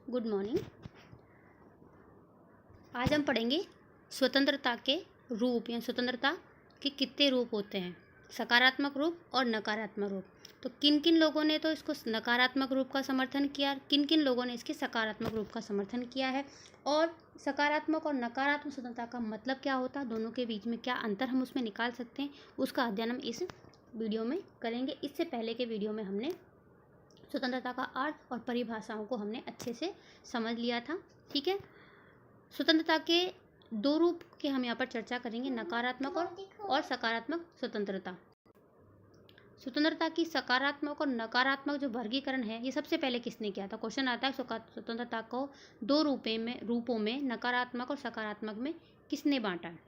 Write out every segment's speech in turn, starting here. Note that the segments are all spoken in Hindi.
Good morning. आज हम पढ़ेंगे स्वतंत्रता के रूप या स्वतंत्रता के कितने रूप होते हैं, सकारात्मक रूप और नकारात्मक रूप। तो किन किन लोगों ने तो इसको नकारात्मक रूप का समर्थन किया, किन किन लोगों ने इसके सकारात्मक रूप का समर्थन किया है, और सकारात्मक और नकारात्मक स्वतंत्रता का मतलब क्या होता है, दोनों के बीच में क्या अंतर हम उसमें निकाल सकते हैं, उसका अध्ययन हम इस वीडियो में करेंगे। इससे पहले के वीडियो में हमने स्वतंत्रता का अर्थ और परिभाषाओं को हमने अच्छे से समझ लिया था। ठीक है, स्वतंत्रता के दो रूप के हम यहाँ पर चर्चा करेंगे, नकारात्मक और सकारात्मक स्वतंत्रता। स्वतंत्रता की सकारात्मक और नकारात्मक जो वर्गीकरण है, ये सबसे पहले किसने किया था? क्वेश्चन आता है स्वतंत्रता को दो रूपों में नकारात्मक और सकारात्मक में किसने बांटा है?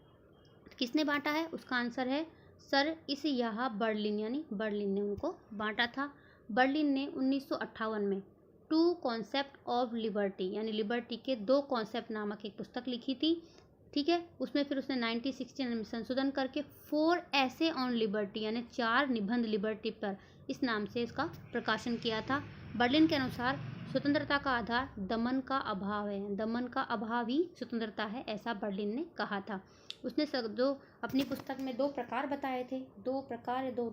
किसने बांटा है उसका आंसर है सर इसयाह बर्लिन, यानी बर्लिन ने उनको बांटा था। बर्लिन ने 1958 में टू कॉन्सेप्ट ऑफ लिबर्टी, यानी लिबर्टी के दो कॉन्सेप्ट नामक एक पुस्तक लिखी थी। ठीक है, उसमें फिर उसने 1969 में संशोधन करके 4 ऐसे ऑन लिबर्टी, यानी 4 निबंध लिबर्टी पर इस नाम से इसका प्रकाशन किया था। बर्लिन के अनुसार स्वतंत्रता का आधार दमन का अभाव है, दमन का अभाव ही स्वतंत्रता है, ऐसा बर्लिन ने कहा था। उसने दो अपनी पुस्तक में दो प्रकार बताए थे, दो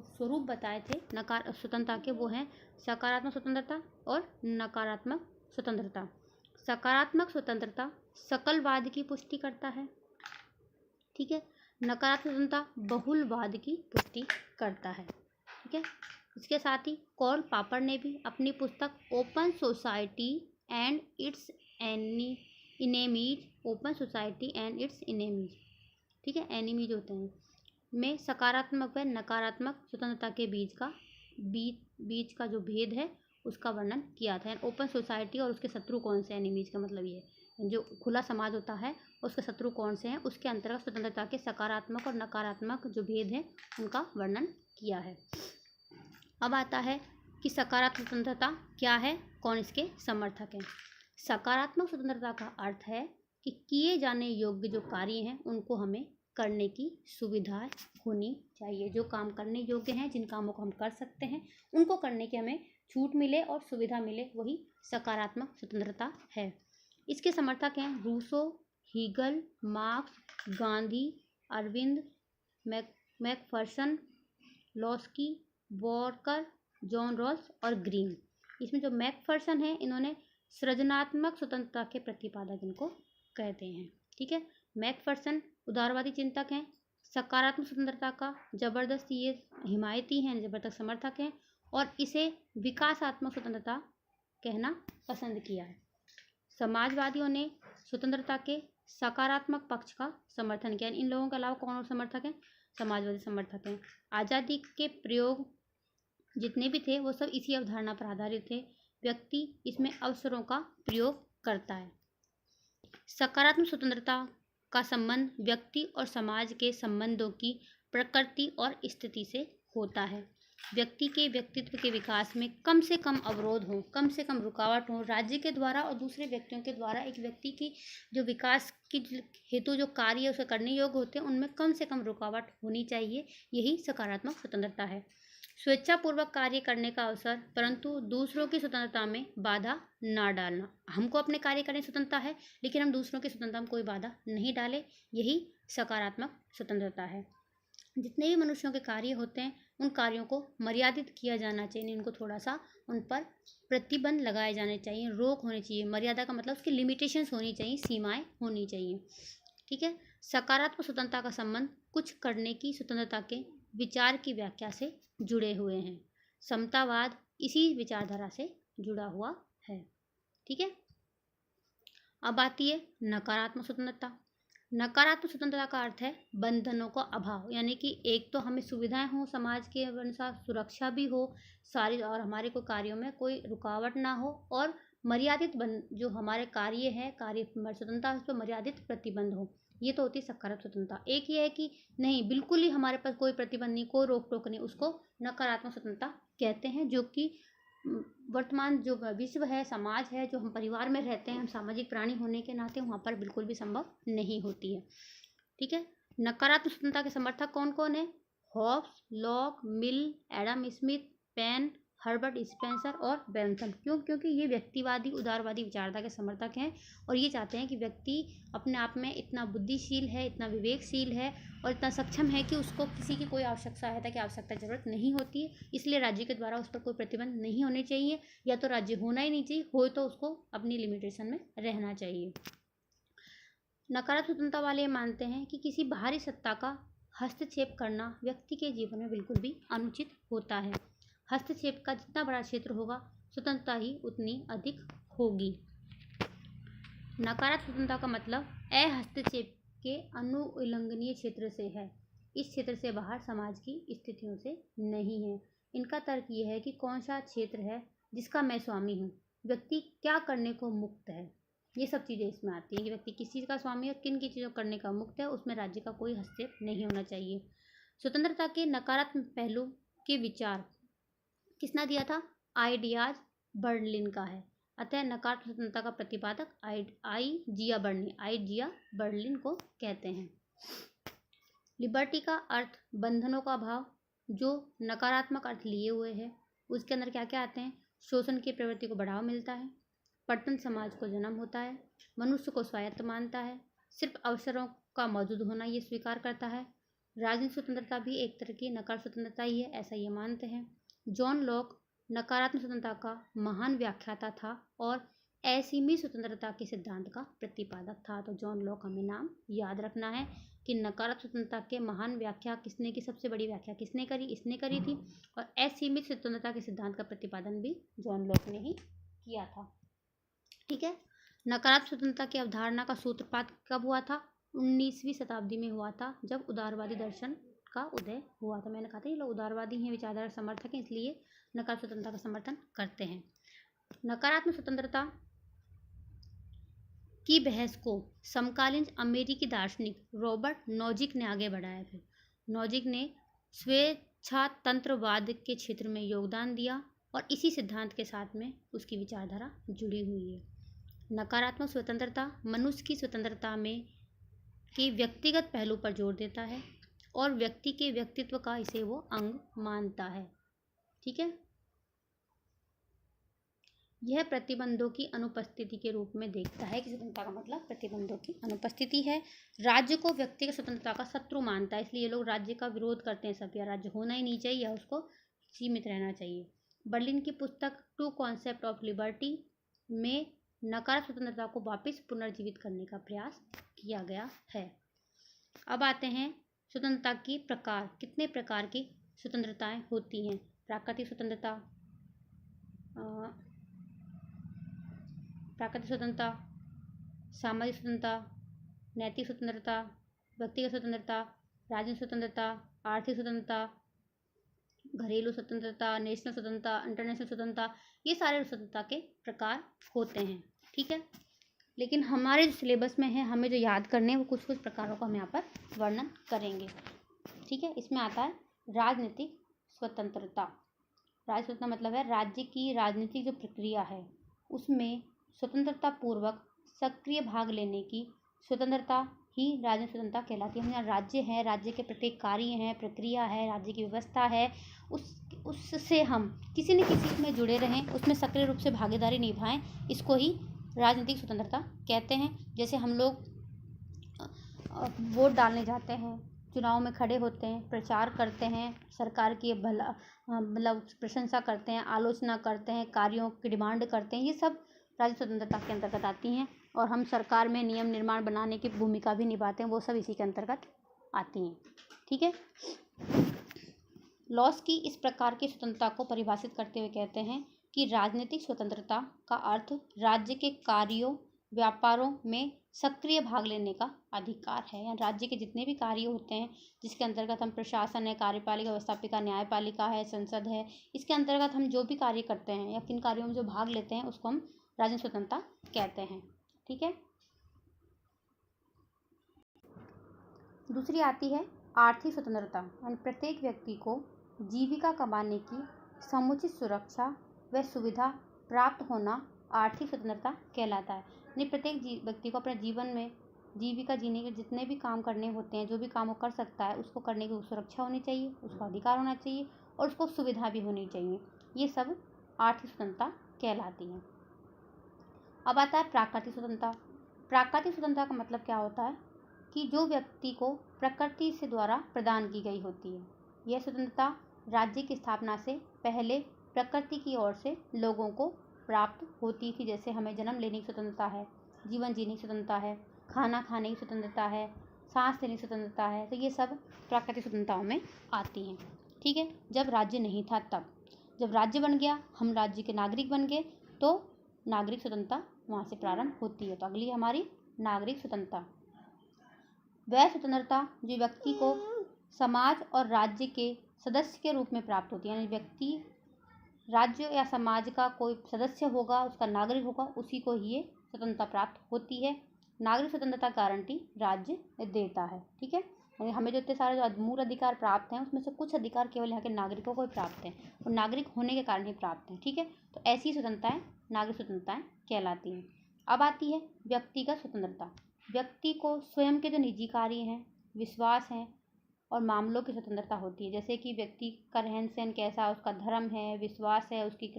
स्वरूप बताए थे स्वतंत्रता के, वो हैं सकारात्मक स्वतंत्रता और नकारात्मक स्वतंत्रता। सकारात्मक स्वतंत्रता सकलवाद की पुष्टि करता है, ठीक है। नकारात्मक स्वतंत्रता बहुलवाद की पुष्टि करता है, ठीक है। इसके साथ ही कॉर्ल पापर ने भी अपनी पुस्तक open society and it's enemies, open society and it's enemies, ठीक है, एनिमीज होते हैं, में सकारात्मक व नकारात्मक स्वतंत्रता के बीच का जो भेद है उसका वर्णन किया था। ओपन सोसाइटी और उसके शत्रु कौन से, एनिमीज का मतलब ये जो खुला समाज होता है उसके शत्रु कौन से हैं, उसके अंतर्गत स्वतंत्रता के सकारात्मक और नकारात्मक जो भेद है उनका वर्णन किया है। अब आता है कि सकारात्मक स्वतंत्रता क्या है, कौन इसके समर्थक हैं। सकारात्मक स्वतंत्रता का अर्थ है कि किए जाने योग्य जो कार्य हैं उनको हमें करने की सुविधा होनी चाहिए। जो काम करने योग्य हैं, जिन कामों को हम कर सकते हैं, उनको करने की हमें छूट मिले और सुविधा मिले, वही सकारात्मक स्वतंत्रता है। इसके समर्थक हैं Rousseau, Hegel, Marx, Gandhi, Aurobindo, Macpherson, Laski, Walker, John Rawls और ग्रीन। इसमें जो मैकफर्सन है, इन्होंने सृजनात्मक स्वतंत्रता के प्रतिपादक इनको कहते हैं, ठीक है। मैकफर्सन उदारवादी चिंतक हैं, सकारात्मक स्वतंत्रता का जबरदस्त ये हिमायती हैं, जबरदस्त समर्थक हैं, और इसे विकासात्मक स्वतंत्रता कहना पसंद किया है। समाजवादियों ने स्वतंत्रता के सकारात्मक पक्ष का समर्थन किया। इन लोगों के अलावा कौन और समर्थक हैं? समाजवादी समर्थक हैं। आज़ादी के प्रयोग जितने भी थे वो सब इसी अवधारणा पर आधारित थे, व्यक्ति इसमें अवसरों का प्रयोग करता है। सकारात्मक स्वतंत्रता का संबंध व्यक्ति और समाज के संबंधों की प्रकृति और स्थिति से होता है। व्यक्ति के व्यक्तित्व के विकास में कम से कम अवरोध हो, कम से कम रुकावट हो, राज्य के द्वारा और दूसरे व्यक्तियों के द्वारा एक व्यक्ति की जो विकास की हेतु जो कार्य उसे करने योग्य होते हैं उनमें कम से कम रुकावट होनी चाहिए, यही सकारात्मक स्वतंत्रता है। स्वेच्छापूर्वक कार्य करने का अवसर, परंतु दूसरों की स्वतंत्रता में बाधा ना डालना। हमको अपने कार्य करने की स्वतंत्रता है, लेकिन हम दूसरों की स्वतंत्रता में कोई बाधा नहीं डालें, यही सकारात्मक स्वतंत्रता है। जितने भी मनुष्यों के कार्य होते हैं उन कार्यों को मर्यादित किया जाना चाहिए, उनको थोड़ा सा उन पर प्रतिबंध लगाए जाने चाहिए, रोक होनी चाहिए। मर्यादा का मतलब उसकी लिमिटेशंस होनी चाहिए, सीमाएं होनी चाहिए, ठीक है। सकारात्मक स्वतंत्रता का संबंध कुछ करने की स्वतंत्रता के विचार की व्याख्या से जुड़े हुए हैं। समतावाद इसी विचारधारा से जुड़ा हुआ है, ठीक है। अब आती है नकारात्मक स्वतंत्रता। नकारात्मक स्वतंत्रता का अर्थ है बंधनों का अभाव, यानी कि एक तो हमें सुविधाएं हो, समाज के अनुसार सुरक्षा भी हो सारी, और हमारे को कार्यों में कोई रुकावट ना हो, और मर्यादित जो हमारे कार्य है, कार्य स्वतंत्रता उस पर मर्यादित प्रतिबंध हो, ये तो होती है सकारात्मक स्वतंत्रता। एक ये है कि नहीं, बिल्कुल ही हमारे पास कोई प्रतिबंध नहीं, कोई रोक टोक नहीं, उसको नकारात्मक स्वतंत्रता कहते हैं, जो कि वर्तमान जो विश्व है, समाज है, जो हम परिवार में रहते हैं, हम सामाजिक प्राणी होने के नाते वहाँ पर बिल्कुल भी संभव नहीं होती है, ठीक है। नकारात्मक स्वतंत्रता के समर्थक कौन कौन है? Hobbes, Locke, Mill, Adam Smith, Paine, Herbert Spencer और बेंथम। क्यों? क्योंकि ये व्यक्तिवादी उदारवादी विचारधारा के समर्थक हैं और ये चाहते हैं कि व्यक्ति अपने आप में इतना बुद्धिशील है, इतना विवेकशील है और इतना सक्षम है कि उसको किसी की कोई आवश्यक सहायता की आवश्यकता ज़रूरत नहीं होती है। इसलिए राज्य के द्वारा उस पर कोई प्रतिबंध नहीं होने चाहिए, या तो राज्य होना ही नहीं चाहिए, हो तो उसको अपनी लिमिटेशन में रहना चाहिए। नकारात्मक स्वतंत्रता वाले मानते हैं कि किसी बाहरी सत्ता का हस्तक्षेप करना व्यक्ति के जीवन में बिल्कुल भी अनुचित होता है। हस्तक्षेप का जितना बड़ा क्षेत्र होगा, स्वतंत्रता ही उतनी अधिक होगी। नकारात्मक स्वतंत्रता का मतलब अहस्तक्षेप के अनुउल्लंघनीय क्षेत्र से है। इस क्षेत्र से बाहर समाज की स्थितियों से नहीं है। इनका तर्क ये है कि कौन सा क्षेत्र है जिसका मैं स्वामी हूँ, व्यक्ति क्या करने को मुक्त है, ये सब चीज़ें इसमें आती हैं कि व्यक्ति किस चीज़ का स्वामी है और किन की चीज़ों करने का मुक्त है, उसमें राज्य का कोई हस्तक्षेप नहीं होना चाहिए। स्वतंत्रता के नकारात्मक पहलू के विचार किसने दिया था? आइडियाज बर्लिन का है। अतः नकारात्मक स्वतंत्रता का प्रतिपादक आइजिया बर्लिन को कहते हैं। लिबर्टी का अर्थ बंधनों का भाव, जो नकारात्मक अर्थ लिए हुए है। उसके अंदर क्या क्या आते हैं? शोषण की प्रवृत्ति को बढ़ावा मिलता है, पतन समाज को जन्म होता है, मनुष्य को स्वायत्त मानता है, सिर्फ अवसरों का मौजूद होना ये स्वीकार करता है। राजनीतिक स्वतंत्रता भी एक तरह की नकारात्मक स्वतंत्रता ही है, ऐसा ये मानते हैं। जॉन लॉक नकारात्मक स्वतंत्रता का महान व्याख्याता था और असीमित स्वतंत्रता के सिद्धांत का प्रतिपादक था। तो जॉन लॉक हमें नाम याद रखना है कि नकारात्मक स्वतंत्रता के महान व्याख्या किसने की, सबसे बड़ी व्याख्या किसने करी? इसने करी थी। और असीमित स्वतंत्रता के सिद्धांत का प्रतिपादन भी जॉन लॉक ने ही किया था। ठीक है। नकारात्मक स्वतंत्रता की अवधारणा का सूत्रपात कब हुआ था? 19वीं शताब्दी में हुआ था, जब उदारवादी दर्शन का उदय हुआ था। मैंने कहा था ये लोग उदारवादी हैं, विचारधारा समर्थक हैं, इसलिए नकारात्मक स्वतंत्रता का समर्थन करते हैं। नकारात्मक स्वतंत्रता की बहस को समकालीन अमेरिकी दार्शनिक रॉबर्ट नोजिक ने आगे बढ़ाया। फिर नोजिक ने स्वेच्छातंत्रवाद के क्षेत्र में योगदान दिया और इसी सिद्धांत के साथ में उसकी विचारधारा जुड़ी हुई है। नकारात्मक स्वतंत्रता मनुष्य की स्वतंत्रता में के व्यक्तिगत पहलू पर जोर देता है और व्यक्ति के व्यक्तित्व का इसे वो अंग मानता है। ठीक है। यह प्रतिबंधों की अनुपस्थिति के रूप में देखता है कि स्वतंत्रता का मतलब प्रतिबंधों की अनुपस्थिति है। राज्य को व्यक्तिगत स्वतंत्रता का शत्रु मानता है, इसलिए ये लोग राज्य का विरोध करते हैं सब, या राज्य होना ही नहीं चाहिए या उसको सीमित रहना चाहिए। बर्लिन की पुस्तक टू कॉन्सेप्ट ऑफ लिबर्टी में नकारात्मक स्वतंत्रता को वापस पुनर्जीवित करने का प्रयास किया गया है। अब आते हैं स्वतंत्रता की प्रकार। कितने प्रकार की स्वतंत्रताएं होती हैं? प्राकृतिक स्वतंत्रता, सामाजिक स्वतंत्रता, नैतिक स्वतंत्रता, व्यक्तिगत स्वतंत्रता, राजनीतिक स्वतंत्रता, आर्थिक स्वतंत्रता, घरेलू स्वतंत्रता, नेशनल स्वतंत्रता, इंटरनेशनल स्वतंत्रता, ये सारे स्वतंत्रता के प्रकार होते हैं। ठीक है। लेकिन हमारे जो सिलेबस में है, हमें जो याद करने हैं वो कुछ कुछ प्रकारों का हम यहाँ पर वर्णन करेंगे। ठीक है। इसमें आता है राजनीतिक स्वतंत्रता। राजनीतिक स्वतंत्रता मतलब है राज्य की राजनीतिक जो प्रक्रिया है उसमें स्वतंत्रता पूर्वक सक्रिय भाग लेने की स्वतंत्रता ही राजनीतिक स्वतंत्रता कहलाती है। यहाँ राज्य है, राज्य के प्रत्येक कार्य हैं, प्रक्रिया है, राज्य की व्यवस्था है, उससे हम किसी न किसी में जुड़े रहें, उसमें सक्रिय रूप से भागीदारी निभाएं, इसको ही राजनीतिक स्वतंत्रता कहते हैं। जैसे हम लोग वोट डालने जाते हैं, चुनाव में खड़े होते हैं, प्रचार करते हैं, सरकार की भला मतलब प्रशंसा करते हैं, आलोचना करते हैं, कार्यों की डिमांड करते हैं, ये सब राजनीतिक स्वतंत्रता के अंतर्गत आती हैं। और हम सरकार में नियम निर्माण बनाने की भूमिका भी निभाते हैं, वो सब इसी के अंतर्गत आती हैं। ठीक है। लॉस की इस प्रकार की स्वतंत्रता को परिभाषित करते हुए कहते हैं कि राजनीतिक स्वतंत्रता का अर्थ राज्य के कार्यों व्यापारों में सक्रिय भाग लेने का अधिकार है। या राज्य के जितने भी कार्य होते हैं जिसके अंतर्गत हम प्रशासन है, कार्यपालिका, व्यवस्थापिका, न्यायपालिका है, संसद है, इसके अंतर्गत हम जो भी कार्य करते हैं या किन कार्यों में जो भाग लेते हैं उसको हम राजनीतिक स्वतंत्रता कहते हैं। ठीक है। दूसरी आती है आर्थिक स्वतंत्रता। यानी प्रत्येक व्यक्ति को जीविका कमाने की समुचित सुरक्षा व सुविधा प्राप्त होना आर्थिक स्वतंत्रता कहलाता है। यानी प्रत्येक व्यक्ति को अपने जीवन में जीविका जीने के जितने भी काम करने होते हैं, जो भी काम वो कर सकता है, उसको करने की सुरक्षा होनी चाहिए, उसको अधिकार होना चाहिए और उसको सुविधा भी होनी चाहिए। ये सब आर्थिक स्वतंत्रता कहलाती है। अब आता है प्राकृतिक स्वतंत्रता। प्राकृतिक स्वतंत्रता का मतलब क्या होता है कि जो व्यक्ति को प्रकृति से द्वारा प्रदान की गई होती है। यह स्वतंत्रता राज्य की स्थापना से पहले प्रकृति की ओर से लोगों को प्राप्त होती थी। जैसे हमें जन्म लेने की स्वतंत्रता है, जीवन जीने की स्वतंत्रता है, खाना खाने की स्वतंत्रता है, सांस लेने की स्वतंत्रता है। तो ये सब प्राकृतिक स्वतंत्रताओं में आती हैं। ठीक है, जब राज्य नहीं था तब। जब राज्य बन गया, हम राज्य के नागरिक बन गए, तो नागरिक स्वतंत्रता वहाँ से प्रारंभ होती है। तो अगली हमारी नागरिक स्वतंत्रता। वह स्वतंत्रता जो व्यक्ति को समाज और राज्य के सदस्य के रूप में प्राप्त होती है, यानी व्यक्ति राज्य या समाज का कोई सदस्य होगा, उसका नागरिक होगा, उसी को ही ये स्वतंत्रता प्राप्त होती है। नागरिक स्वतंत्रता गारंटी राज्य देता है। ठीक है, और हमें जो इतने सारे जो मूल अधिकार प्राप्त हैं, उसमें से कुछ अधिकार केवल यहाँ के नागरिकों को ही प्राप्त हैं और नागरिक होने के कारण ही प्राप्त हैं। ठीक है, तो ऐसी स्वतंत्रताएं नागरिक स्वतंत्रताएं कहलाती हैं। अब आती है व्यक्तिगत स्वतंत्रता। व्यक्ति को स्वयं के जो निजी कार्य हैं, विश्वास हैं और मामलों की स्वतंत्रता होती है। जैसे कि व्यक्ति का रहन सहन कैसा, उसका धर्म है, विश्वास है, उसकी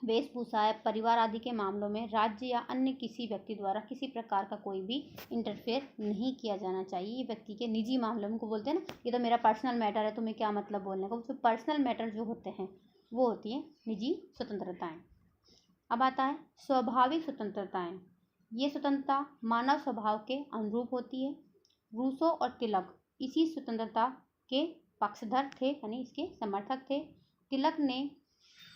वेशभूषा है, परिवार आदि के मामलों में राज्य या अन्य किसी व्यक्ति द्वारा किसी प्रकार का कोई भी इंटरफेयर नहीं किया जाना चाहिए। ये व्यक्ति के निजी मामलों में को बोलते हैं ना, ये तो मेरा पर्सनल मैटर है, तुम्हें क्या मतलब बोलने का। उसमें पर्सनल मैटर जो होते हैं वो होती हैं निजी स्वतंत्रताएं। अब आता है स्वाभाविक स्वतंत्रताएं। ये स्वतंत्रता मानव स्वभाव के अनुरूप होती है। रूसो और तिलक इसी स्वतंत्रता के पक्षधर थे, यानी इसके समर्थक थे। तिलक ने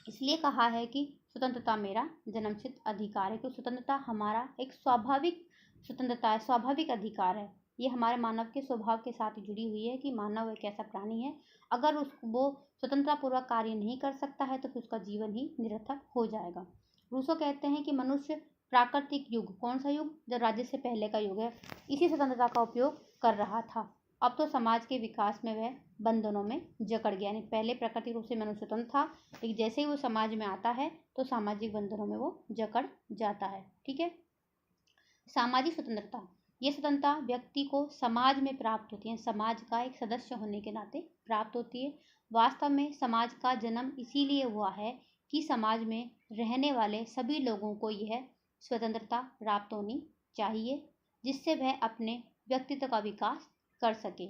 इसलिए कहा है कि स्वतंत्रता मेरा जन्मसिद्ध अधिकार है, क्योंकि स्वतंत्रता हमारा एक स्वाभाविक स्वतंत्रता है, स्वाभाविक अधिकार है। ये हमारे मानव के स्वभाव के साथ जुड़ी हुई है कि मानव एक ऐसा प्राणी है, अगर वो स्वतंत्रतापूर्वक कार्य नहीं कर सकता है तो फिर उसका जीवन ही निरर्थक हो जाएगा। रूसो कहते हैं कि मनुष्य प्राकृतिक युग, कौन सा युग, जब राज्य से पहले का युग है, इसी स्वतंत्रता का उपयोग कर रहा था। अब तो समाज के विकास में वह बंधनों में जकड़ गया। यानी पहले प्राकृतिक रूप से मनुष्य स्वतंत्र था, लेकिन जैसे ही वो समाज में आता है तो सामाजिक बंधनों में वो जकड़ जाता है। ठीक है, सामाजिक स्वतंत्रता। ये स्वतंत्रता व्यक्ति को समाज में प्राप्त होती है, समाज का एक सदस्य होने के नाते प्राप्त होती है। वास्तव में समाज का जन्म इसीलिए हुआ है कि समाज में रहने वाले सभी लोगों को यह स्वतंत्रता प्राप्त होनी चाहिए, जिससे वह अपने व्यक्तित्व का विकास कर सके।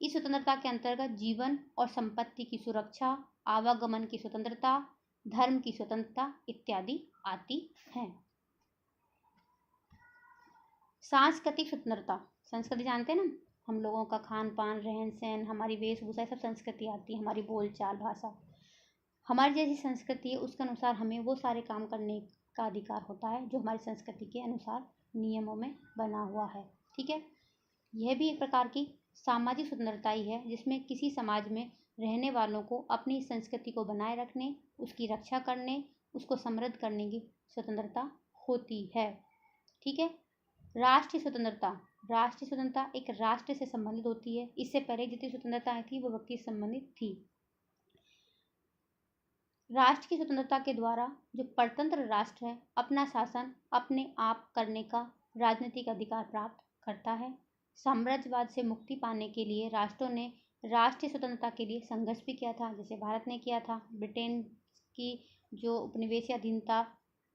इस स्वतंत्रता के अंतर्गत जीवन और संपत्ति की सुरक्षा, आवागमन की स्वतंत्रता, धर्म की स्वतंत्रता इत्यादि आती हैं। सांस्कृतिक स्वतंत्रता। संस्कृति जानते हैं ना, हम लोगों का खान पान, रहन सहन, हमारी वेशभूषा, सब संस्कृति आती है। हमारी बोलचाल, भाषा, हमारी जैसी संस्कृति है उसके अनुसार हमें वो सारे काम करने का अधिकार होता है जो हमारी संस्कृति के अनुसार नियमों में बना हुआ है। ठीक है, यह भी एक प्रकार की सामाजिक स्वतंत्रता ही है, जिसमें किसी समाज में रहने वालों को अपनी संस्कृति को बनाए रखने, उसकी रक्षा करने, उसको समृद्ध करने की स्वतंत्रता होती है। ठीक है, राष्ट्रीय स्वतंत्रता। राष्ट्रीय स्वतंत्रता एक राष्ट्र से संबंधित होती है। इससे पहले जितनी स्वतंत्रता थी वो व्यक्ति से संबंधित थी। राष्ट्र की स्वतंत्रता के द्वारा जो परतंत्र राष्ट्र है अपना शासन अपने आप करने का राजनीतिक अधिकार प्राप्त करता है। साम्राज्यवाद से मुक्ति पाने के लिए राष्ट्रों ने राष्ट्रीय स्वतंत्रता के लिए संघर्ष भी किया था, जैसे भारत ने किया था। ब्रिटेन की जो उपनिवेशीय अधीनता,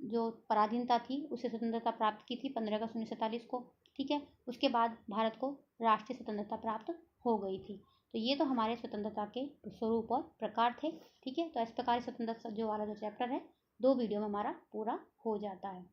जो पराधीनता थी, उससे स्वतंत्रता प्राप्त की थी 15 अगस्त 1947 को। ठीक है, उसके बाद भारत को राष्ट्रीय स्वतंत्रता प्राप्त हो गई थी। तो ये तो हमारे स्वतंत्रता के स्वरूप और प्रकार थे। ठीक है, तो इस प्रकार स्वतंत्रता जो वाला जो चैप्टर है 2 वीडियो में हमारा पूरा हो जाता है।